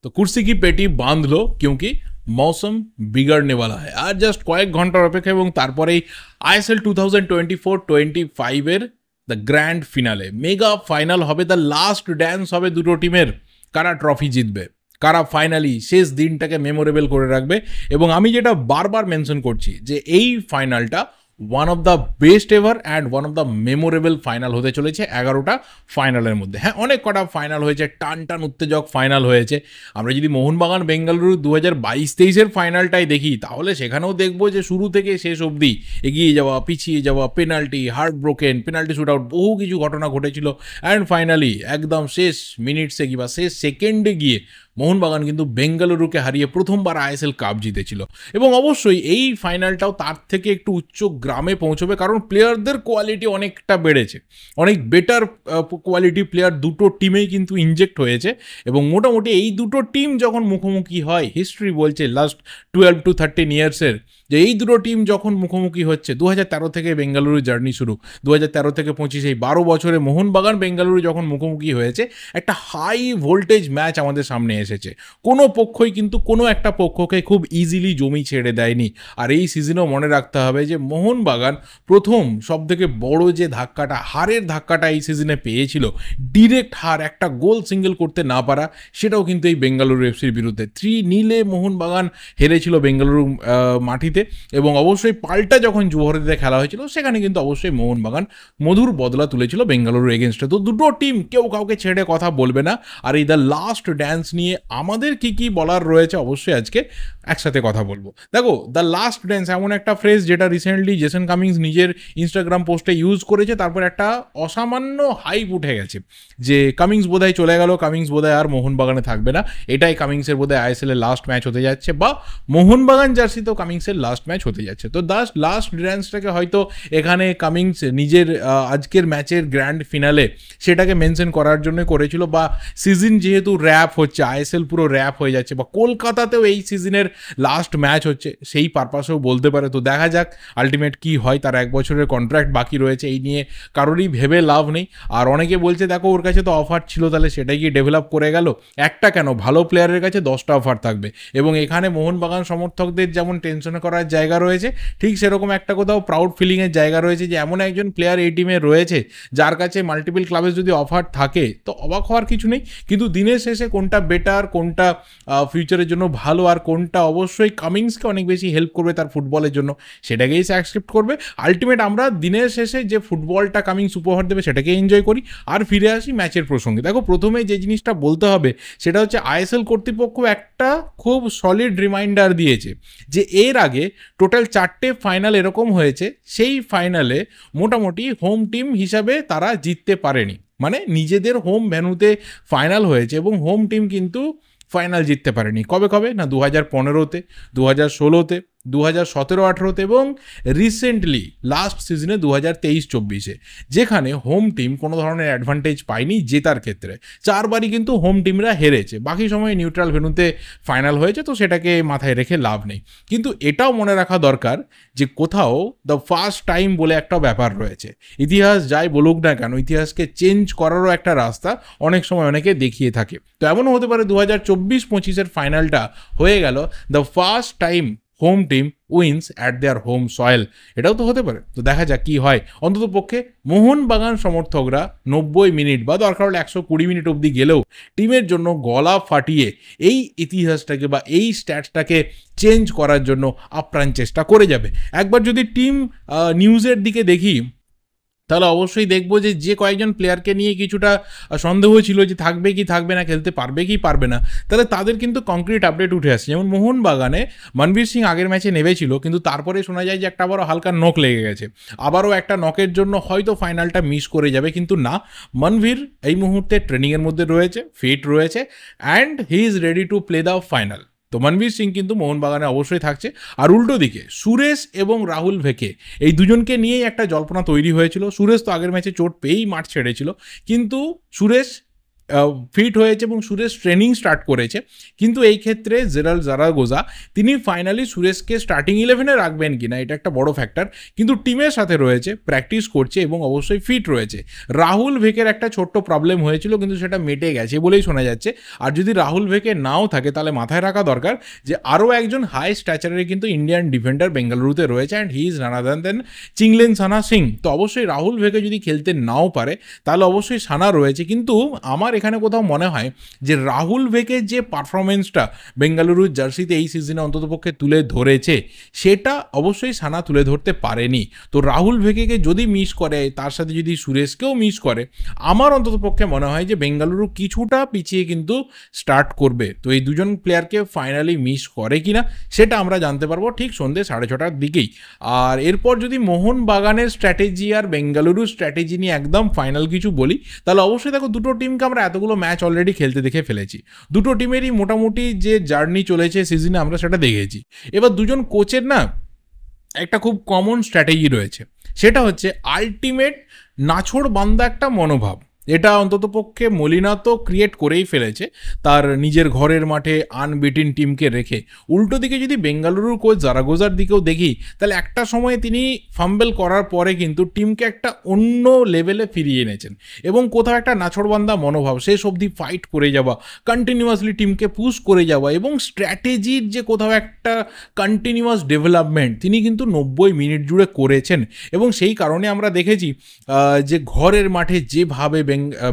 तो कुर्सी की पेटी बांध लो क्योंकि मौसम बिगड़ने वाला है। আর জাস্ট কয়েক ঘন্টার অপেক্ষা এবং তারপরেই আইএসএল 2024-25 এর the grand finale mega final হবে, দ্য লাস্ট ড্যান্স হবে দুটো টিমের, কারা ট্রফি জিতবে, কারা ফাইনালি শেষ দিনটাকে মেমোরেবল করে রাখবে। এবং আমি যেটা বারবার মেনশন করছি যে এই ফাইনালটা one of the best ever and one of the memorable final হতে চলেছে 11টা ফাইনালের মধ্যে। হ্যাঁ, অনেক কটা ফাইনাল হয়েছে, টান টান উত্তেজক ফাইনাল হয়েছে। আমরা যদি মোহনবাগান বেঙ্গালুরু 2022-23-এর ফাইনালটাই দেখি তাহলে সেখানেও দেখবো যে শুরু থেকে শেষ অবধি এগিয়ে যাওয়া, পিছিয়ে যাওয়া, penalty, heart broken, penalty shoot out, বহু কিছু ঘটনা ঘটেছিল। অ্যান্ড ফাইনালি একদম শেষ মিনিটসে বা শেষ সেকেন্ডে গিয়ে মোহনবাগান কিন্তু বেঙ্গালুরুকে হারিয়ে প্রথমবার আইএসএল কাপ জিতেছিল। এবং অবশ্যই এই ফাইনালটাও তার থেকে একটু উচ্চ গ্রামে পৌঁছবে, কারণ প্লেয়ারদের কোয়ালিটি অনেকটা বেড়েছে, অনেক বেটার কোয়ালিটি প্লেয়ার দুটো টিমেই কিন্তু ইনজেক্ট হয়েছে। এবং মোটামুটি এই দুটো টিম যখন মুখোমুখি হয়, হিস্ট্রি বলছে লাস্ট 12-13 ইয়ার্সের যে এই দুটো টিম যখন মুখোমুখি হচ্ছে, 2013 থেকে বেঙ্গালুরু জার্নি শুরু, 2013 থেকে 25 এই 12 বছরে মোহনবাগান বেঙ্গালুরু যখন মুখোমুখি হয়েছে, একটা হাই ভোল্টেজ ম্যাচ আমাদের সামনে এসেছে। কোনো পক্ষই কিন্তু কোনো একটা পক্ষকে খুব ইজিলি জমি ছেড়ে দেয়নি। আর এই সিজনেও মনে রাখতে হবে যে মোহনবাগান প্রথম সবথেকে বড় যে ধাক্কাটা, হারের ধাক্কাটা এই সিজনে পেয়েছিল, ডিরেক্ট হার, একটা গোল সিঙ্গেল করতে না পারা, সেটাও কিন্তু এই বেঙ্গালুরু এফসির বিরুদ্ধে 3-0 মোহনবাগান হেরেছিল বেঙ্গালুরু মাটিতে। এবং অবশ্যই পাল্টা যখন জোহরেতে খেলা হয়েছিল সেখানে কিন্তু অবশ্যই মোহনবাগান মধুর বদলা তুলেছিল বেঙ্গালুরু এগেনস্টে। তো দুটো টিম কেউ কাউকে ছেড়ে কথা বলবে না। আর এই দ্য লাস্ট ড্যান্স নিয়ে আমাদের কি কি বলার রয়েছে অবশ্যই আজকে একসাথে কথা বলবো। দেখো, দ্য লাস্ট ড্যান্স এমন একটা ফ্রেজ যেটা রিসেন্টলি জেসন কামিংস নিজের ইনস্টাগ্রাম পোস্টে ইউজ করেছে, তারপর একটা অসামান্য হাইপ উঠে গেছে যে কামিংস বোধহয় চলে গেল, কামিংস বোধহয় আর মোহনবাগানে থাকবে না, এটাই কামিংসের বোধহয় আইএসএল এর লাস্ট ম্যাচ হতে যাচ্ছে, বা মোহনবাগান জার্সিতেও কামিংসের লাস্ট ম্যাচ হতে যাচ্ছে। তো লাস্ট ড্যান্সটাকে হয়তো এখানে কামিংস নিজের আজকের ম্যাচের গ্র্যান্ড ফিনালে সেটাকে মেনশন করার জন্য করেছিল, বা সিজন যেহেতু র্যাপ হচ্ছে, আইএসএল পুরো র্যাপ হয়ে যাচ্ছে, বা কলকাতাতেও এই সিজনের লাস্ট ম্যাচ হচ্ছে, সেই পারপাসেও বলতে পারে। তো দেখা যাক আলটিমেট কি হয়, তার 1 বছরের কন্ট্রাক্ট বাকি রয়েছে, এই নিয়ে কারোরই ভেবে লাভ নেই। আর অনেকে বলছে দেখো ওর কাছে তো অফার ছিল, তাহলে সেটাই কি ডেভেলপ করে গেল? একটা কেন, ভালো প্লেয়ারের কাছে 10টা অফার থাকবে। এবং এখানে মোহনবাগান সমর্থকদের যেমন টেনশন করার জায়গা রয়েছে, ঠিক সেরকম একটা কোথাও প্রাউড ফিলিংয়ের জায়গা রয়েছে যে এমন একজন প্লেয়ার এই টিমে রয়েছে যার কাছে মাল্টিপল ক্লাবে যদি অফার থাকে তো অবাক হওয়ার কিছু নেই। কিন্তু দিনের শেষে কোনটা বেটার, কোনটা ফিউচারের জন্য ভালো, আর কোনটা অবশ্যই কামিংসকে অনেক বেশি হেল্প করবে তার ফুটবলের জন্য, সেটাকেই সে অ্যাকসেপ্ট করবে। আলটিমেট আমরা দিনের শেষে যে ফুটবলটা কামিংস উপহার দেবে সেটাকে এনজয় করি। আর ফিরে আসি ম্যাচের প্রসঙ্গে। দেখো, প্রথমে যে জিনিসটা বলতে হবে সেটা হচ্ছে আইএসএল কর্তৃপক্ষ একটা খুব সলিড রিমাইন্ডার দিয়েছে যে এর আগে টোটাল 4টে ফাইনাল এরকম হয়েছে, সেই ফাইনালে মোটামুটি হোম টিম হিসাবে তারা জিততে পারেনি, মানে নিজেদের হোম ভেন্যুতে ফাইনাল হয়েছে এবং হোম টিম কিন্তু ফাইনাল জিততে পারেনি। কবে কবে না, 2015-তে, 2016-তে, 2017-18-তে এবং রিসেন্টলি লাস্ট সিজনে 2023-24-এ, যেখানে হোম টিম কোনো ধরনের অ্যাডভান্টেজ পায়নি জেতার ক্ষেত্রে। 4বারই কিন্তু হোম টিমরা হেরেছে, বাকি সময় নিউট্রাল ভেন্যুতে ফাইনাল হয়েছে, তো সেটাকে মাথায় রেখে লাভ নেই। কিন্তু এটাও মনে রাখা দরকার যে কোথাও দ্য ফার্স্ট টাইম বলে একটা ব্যাপার রয়েছে। ইতিহাস যাই বলুক না কেন, ইতিহাসকে চেঞ্জ করারও একটা রাস্তা অনেক সময় অনেকে দেখিয়ে থাকে। তো এমনও হতে পারে 2024-25-এর ফাইনালটা হয়ে গেল the first time home team wins at their home soil, এটাও তো হতে পারে। তো দেখা যাক কি হয়। অন্তত পক্ষে মোহনবাগান সমর্থকরা 90 মিনিট বা দরকার হলে 120 মিনিট অবধি গেলেও টিমের জন্য গলা ফাটিয়ে এই ইতিহাসটাকে বা এই স্ট্যাটসটাকে চেঞ্জ করার জন্য আপ্রাণ চেষ্টা করে যাবে। একবার যদি টিম নিউজের দিকে দেখি তাহলে অবশ্যই দেখবো যে কয়েকজন প্লেয়ারকে নিয়ে কিছুটা সন্দেহ ছিল যে থাকবে কি থাকবে না, খেলতে পারবে কি পারবে না, তাহলে তাদের কিন্তু কংক্রিট আপডেট উঠে আসছে। যেমন মোহনবাগানে মনবীর সিং আগের ম্যাচে নেমেছিল, কিন্তু তারপরে শোনা যায় যে একটা আবারও হালকা নক লেগে গেছে, আবারও একটা নকের জন্য হয়তো ফাইনালটা মিস করে যাবে। কিন্তু না, মনবীর এই মুহূর্তে ট্রেনিংয়ের মধ্যে রয়েছে, ফিট রয়েছে, and he is ready to play the final. তো মনবীর সিং কিন্তু মোহনবাগানে অবশ্যই থাকছে। আর উল্টো দিকে সুরেশ এবং রাহুল ভেকে, এই দুজনকে নিয়েই একটা জল্পনা তৈরি হয়েছিল। সুরেশ তো আগের ম্যাচে চোট পেয়েই মাঠ ছেড়েছিল, কিন্তু সুরেশ ফিট হয়েছে এবং সুরেশ ট্রেনিং স্টার্ট করেছে, কিন্তু এই ক্ষেত্রে জেরাল্ড জারাগোজা তিনি ফাইনালি সুরেশকে স্টার্টিং 11-এ রাখবেন কিনা এটা একটা বড় ফ্যাক্টর, কিন্তু টিমের সাথে রয়েছে, প্র্যাকটিস করছে এবং অবশ্যই ফিট রয়েছে। রাহুল ভেকের একটা ছোট্ট প্রবলেম হয়েছিল, কিন্তু সেটা মেটে গেছে বলেই শোনা যাচ্ছে। আর যদি রাহুল ভেকে নাও থাকে তাহলে মাথায় রাখা দরকার যে আরও একজন হাই স্ট্যাচারের কিন্তু ইন্ডিয়ান ডিফেন্ডার বেঙ্গালুরুতে রয়েছে, অ্যান্ড হি ইজ নান আদার দেন চিংলেনসানা সিং। তো অবশ্যই রাহুল ভেকে যদি খেলতে নাও পারে তাহলে অবশ্যই সানা রয়েছে, কিন্তু আমার এখানে কোথাও মনে হয় যে রাহুল ভেকের যে পারফরমেন্সটা বেঙ্গালুরুর জার্সিতে এই সিজনে অন্ততপক্ষে তুলে ধরেছে সেটা অবশ্যই সানা তুলে ধরতে পারেনি। তো রাহুল ভেকেকে যদি মিস করে, তার সাথে যদি সুরেশকেও মিস করে, আমার অন্ততপক্ষে মনে হয় যে বেঙ্গালুরু কিছুটা পিছিয়ে কিন্তু স্টার্ট করবে। তো এই দুজন প্লেয়ারকে ফাইনালি মিস করে কিনা সেটা আমরা জানতে পারবো ঠিক সন্ধ্যে 6:30টার দিকেই। আর এরপর যদি মোহনবাগানের স্ট্র্যাটেজি আর বেঙ্গালুরুর স্ট্র্যাটেজি নিয়ে একদম ফাইনাল কিছু বলি, তাহলে অবশ্যই দেখো দুটো টিমকে আমরা এতগুলো ম্যাচ অলরেডি খেলতে দেখে ফেলেছি, দুটো টিমেরই মোটামুটি যে জার্নি চলেছে সিজনে আমরা সেটা দেখেছি। এবার দুজন কোচের না একটা খুব কমন স্ট্র্যাটেজি রয়েছে, সেটা হচ্ছে আলটিমেট নাছোড় বান্দা একটা মনোভাব। এটা অন্ততপক্ষে মলিনা তো ক্রিয়েট করেই ফেলেছে তার নিজের ঘরের মাঠে আনবিটিন টিমকে রেখে। উল্টো দিকে যদি বেঙ্গালুরুর কোচ জারাগোজার দিকেও দেখি, তাহলে একটা সময়ে তিনি ফাম্বেল করার পরে কিন্তু টিমকে একটা অন্য লেভেলে ফিরিয়ে এনেছেন এবং কোথাও একটা নাছোড়বান্দা মনোভাব, শেষ অবধি ফাইট করে যাওয়া, কন্টিনিউয়াসলি টিমকে পুশ করে যাওয়া এবং স্ট্র্যাটেজির যে কোথাও একটা কন্টিনিউয়াস ডেভেলপমেন্ট তিনি কিন্তু 90 মিনিট জুড়ে করেছেন। এবং সেই কারণে আমরা দেখেছি যে ঘরের মাঠে যেভাবে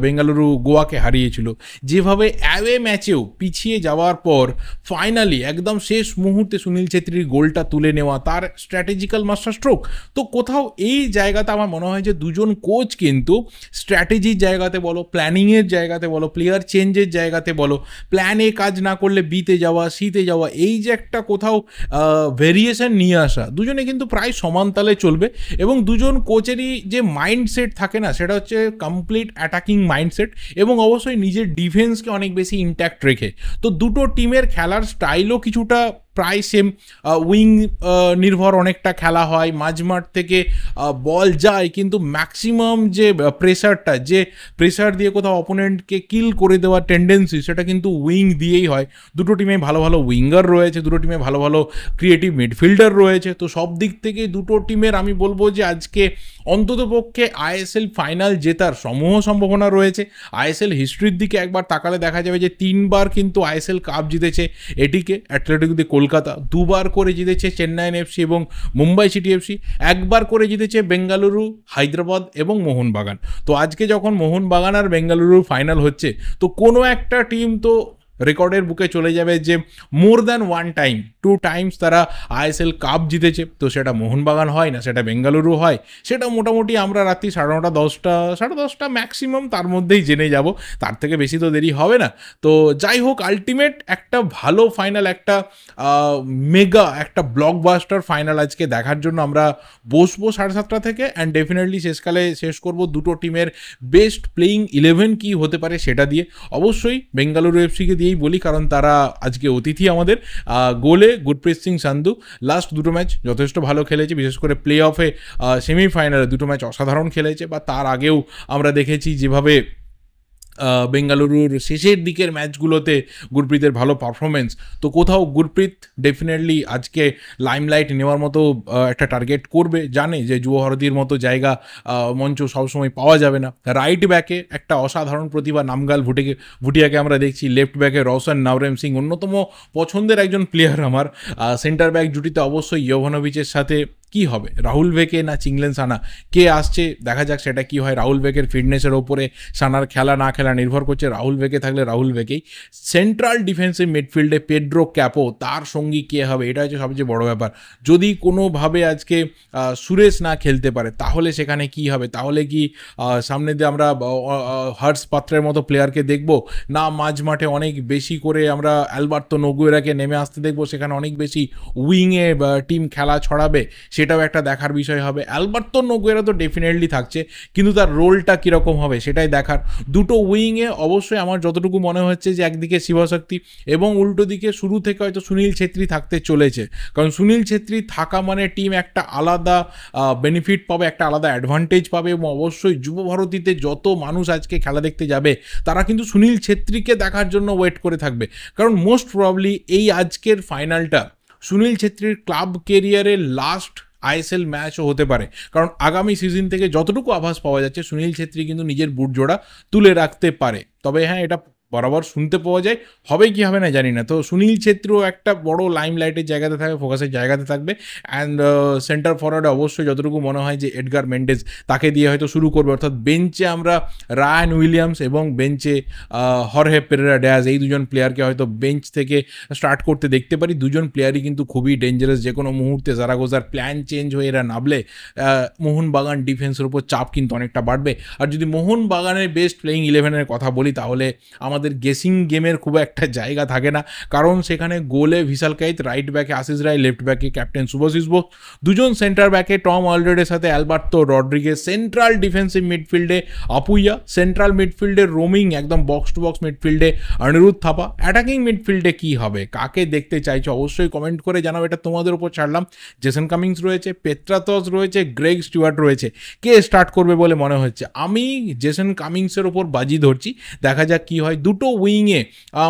বেঙ্গালুরু গোয়াকে হারিয়েছিল, যেভাবে অ্যাওয়ে ম্যাচেও পিছিয়ে যাওয়ার পর ফাইনালি একদম শেষ মুহূর্তে সুনীল ছেত্রীর গোলটা তুলে নেওয়া, তার স্ট্র্যাটেজিক্যাল মাস্টার স্ট্রোক। তো কোথাও এই জায়গাতে আমার মনে হয় যে দুজন কোচ কিন্তু স্ট্র্যাটেজির জায়গাতে বলো, প্ল্যানিংয়ের জায়গাতে বলো, প্লেয়ার চেঞ্জের জায়গাতে বলো, প্ল্যান এ কাজ না করলে বিতে যাওয়া, সিতে যাওয়া, এই যে একটা কোথাও ভেরিয়েশন নিয়ে আসা, দুজনে কিন্তু প্রায় সমান তালে চলবে। এবং দুজন কোচেরই যে মাইন্ডসেট থাকে না, সেটা হচ্ছে কমপ্লিট অ্যাটাকিং মাইন্ডসেট এবং অবশ্যই নিজের ডিফেন্সকে অনেক বেশি ইন্ট্যাক্ট রেখে। তো দুটো টিমের খেলার স্টাইলও কিছুটা প্রায় সেম, উইং নির্ভর অনেকটা খেলা হয়, মাঝমাঠ থেকে বল যায়, কিন্তু ম্যাক্সিমাম যে প্রেসারটা, যে প্রেসার দিয়ে কোথাও অপোনেন্টকে কিল করে দেওয়ার টেন্ডেন্সি, সেটা কিন্তু উইং দিয়েই হয়। দুটো টিমে ভালো ভালো উইঙ্গার রয়েছে, দুটো টিমে ভালো ভালো ক্রিয়েটিভ মিডফিল্ডার রয়েছে। তো সব দিক থেকে দুটো টিমের আমি বলবো যে আজকে অন্ততপক্ষে আইএসএল ফাইনাল জেতার সমূহ সম্ভাবনা রয়েছে। আইএসএল হিস্ট্রির দিকে একবার তাকালে দেখা যাবে যে 3বার কিন্তু আইএসএল কাপ জিতেছে এটিকে অ্যাথলেটিকো দি কলকাতা, 2বার করে জিতেছে চেন্নাইন এফসি এবং মুম্বাই সিটি এফসি, 1বার করে জিতেছে বেঙ্গালুরু, হায়দ্রাবাদ এবং মোহনবাগান। তো আজকে যখন মোহনবাগান আর বেঙ্গালুরু ফাইনাল হচ্ছে, তো কোনো একটা টিম তো রেকর্ডের বুকে চলে যাবে যে মোর দ্যান 2 টাইমস তারা আইএসএল কাপ জিতেছে। তো সেটা মোহনবাগান হয় না, সেটা বেঙ্গালুরু হয়, সেটা মোটামুটি আমরা রাত্রি 9:30, 10টা, 10:30 ম্যাক্সিমাম তার মধ্যেই জেনে যাব, তার থেকে বেশি তো দেরি হবে না। তো যাই হোক, আলটিমেট একটা ভালো ফাইনাল, একটা মেগা, একটা ব্লকবাস্টার ফাইনাল আজকে দেখার জন্য আমরা বসবো 7:30 থেকে, অ্যান্ড ডেফিনেটলি শেষকালে শেষ করব দুটো টিমের বেস্ট প্লেয়িং 11 কি হতে পারে সেটা দিয়ে। অবশ্যই বেঙ্গালুরু এফসিকে দিয়েই বলি, কারণ তারা আজকে অতিথি আমাদের। গোলে গুরপ্রীত সিং সান্ধু লাস্ট দুটো ম্যাচ যথেষ্ট ভালো খেলেছে, বিশেষ করে প্লে অফে সেমিফাইনালে দুটো ম্যাচ অসাধারণ খেলেছে। বা তার আগেও আমরা দেখেছি যেভাবে বেঙ্গালুরুর শেষের দিকের ম্যাচগুলোতে গুরপ্রীতের ভালো পারফরমেন্স। তো কোথাও গুরপ্রীত ডেফিনেটলি আজকে লাইমলাইট নেওয়ার মতো একটা টার্গেট করবে, জানে যে যুব ভারতীর মতো জায়গা মঞ্চ সবসময় পাওয়া যাবে না। রাইট ব্যাকে একটা অসাধারণ প্রতিভা নামগাল ভুটিয়াকে আমরা দেখছি, লেফট ব্যাকে রওশন নাওরেম সিং অন্যতম পছন্দের একজন প্লেয়ার আমার। সেন্টার ব্যাক জুটিতে অবশ্যই ইয়োভানোভিচের সাথে কি হবে, রাহুল ভেকে না চিংলেনসানা, কে আসছে দেখা যাক সেটা কি হয়। রাহুল ভেকের ফিটনেসের ওপরে সানার খেলা না খেলা নির্ভর করছে। রাহুল ভেকে থাকলে রাহুল ভেকেই। সেন্ট্রাল ডিফেন্সিভ মিডফিল্ডে পেড্রো ক্যাপো, তার সঙ্গী কে হবে, এটা হচ্ছে সবচেয়ে বড় ব্যাপার। যদি কোনোভাবে আজকে সুরেশ না খেলতে পারে তাহলে সেখানে কি হবে, তাহলে কি সামনে দিয়ে আমরা হার্স পাত্রের মতো প্লেয়ারকে দেখব, না মাঝ মাঠে অনেক বেশি করে আমরা অ্যালবার্তো নোগুয়েরাকে নেমে আসতে দেখবো, সেখানে অনেক বেশি উইংয়ে টিম খেলা ছড়াবে, সেটাও একটা দেখার বিষয় হবে। অ্যালবার্তো নোগুয়েরা তো ডেফিনেটলি থাকছে, কিন্তু তার রোলটা কীরকম হবে সেটাই দেখার। দুটো উইংয়ে অবশ্যই আমার যতটুকু মনে হচ্ছে যে একদিকে শিবশক্তি এবং উল্টো দিকে শুরু থেকে হয়তো সুনীল ছেত্রী থাকতে চলেছে, কারণ সুনীল ছেত্রী থাকা মানে টিম একটা আলাদা বেনিফিট পাবে, একটা আলাদা অ্যাডভান্টেজ পাবে। এবং অবশ্যই যুবভারতীতে যত মানুষ আজকে খেলা দেখতে যাবে তারা কিন্তু সুনীল ছেত্রীকে দেখার জন্য ওয়েট করে থাকবে, কারণ মোস্ট প্রবাবলি এই আজকের ফাইনালটা সুনীল ছেত্রীর ক্লাব কেরিয়ারের লাস্ট আইএসএল ম্যাচও হতে পারে, কারণ আগামী সিজন থেকে যতটুকু আভাস পাওয়া যাচ্ছে সুনীল ছেত্রী কিন্তু নিজের বুট জোড়া তুলে রাখতে পারে। তবে হ্যাঁ, এটা বরাবর শুনতে পাওয়া যায়, হবে কি হবে না জানি না। তো সুনীল ছেত্রীও একটা বড় লাইমলাইটের জায়গাতে থাকবে, ফোকাসের জায়গাতে থাকবে। অ্যান্ড সেন্টার ফরওয়ার্ডে অবশ্যই যতটুকু মনে হয় যে এডগার মেন্ডেজ তাকে দিয়ে হয়তো শুরু করবে, অর্থাৎ বেঞ্চে আমরা রায়ান উইলিয়ামস এবং বেঞ্চে হরহে পেরেরা ডিয়াজ, এই দুজন প্লেয়ারকে হয়তো বেঞ্চ থেকে স্টার্ট করতে দেখতে পারি। দুজন প্লেয়ারই কিন্তু খুবই ডেঞ্জারাস, যে কোনো মুহূর্তে জারাগোজার প্ল্যান চেঞ্জ হয়ে এরা নামলে মোহনবাগান ডিফেন্সের উপর চাপ কিন্তু অনেকটা বাড়বে। আর যদি মোহনবাগানের বেস্ট প্লেয়িং 11-এর কথা বলি তাহলে আমাদের গেসিং গেমের খুব একটা জায়গা থাকে না, কারণ সেখানে গোলে ভিশাল কাইত, রাইট ব্যাকে আশিস রায়, লেফট ব্যাকে ক্যাপ্টেন শুভশিস বোস, দুজন সেন্টার ব্যাকে টম অলরেডের সাথে অ্যালবার্তো রড্রিগেজ, সেন্ট্রাল ডিফেন্সিভ মিডফিল্ডে আপুইয়া, সেন্ট্রাল মিডফিল্ডে রোমিং, একদম বক্স টু বক্স মিডফিল্ডে অনিরুদ্ধ থাপা। অ্যাটাকিং মিডফিল্ডে কী হবে, কাকে দেখতে চাইছো অবশ্যই কমেন্ট করে জানাও, এটা তোমাদের উপর ছাড়লাম। জেসন কামিংস রয়েছে, পেত্রাতস রয়েছে, গ্রেগ স্টুয়ার্ট রয়েছে, কে স্টার্ট করবে বলে মনে হচ্ছে? আমি জেসন কামিংসের ওপর বাজি ধরছি, দেখা যাক কী হয়। দুটো উইংয়ে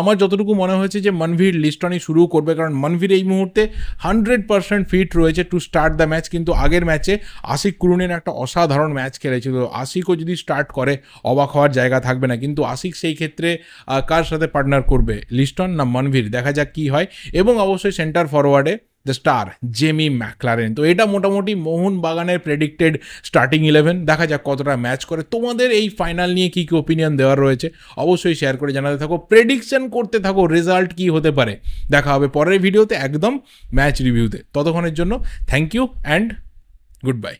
আমার যতটুকু মনে হয়েছে যে মনভীর লিস্টনই শুরু করবে, কারণ মনভীর এই মুহূর্তে 100% ফিট রয়েছে টু স্টার্ট দ্য ম্যাচ। কিন্তু আগের ম্যাচে আশিক কুরুনেন একটা অসাধারণ ম্যাচ খেলেছিল, আশিকও যদি স্টার্ট করে অবাক হওয়ার জায়গা থাকবে না। কিন্তু আশিক সেই ক্ষেত্রে কার সাথে পার্টনার করবে, লিস্টন না মনভীর, দেখা যাক কী হয়। এবং অবশ্যই সেন্টার ফরওয়ার্ডে দ্য স্টার জেমি ম্যাকলারেন। তো এটা মোটামুটি মোহনবাগানের প্রেডিক্টেড স্টার্টিং 11, দেখা যাক কতটা ম্যাচ করে। তোমাদের এই ফাইনাল নিয়ে কী কী ওপিনিয়ন দেওয়ার রয়েছে অবশ্যই শেয়ার করে জানাতে থাকো, প্রেডিকশন করতে থাকো রেজাল্ট কী হতে পারে। দেখা হবে পরের ভিডিওতে একদম ম্যাচ রিভিউতে। ততক্ষণের জন্য thank you and good by.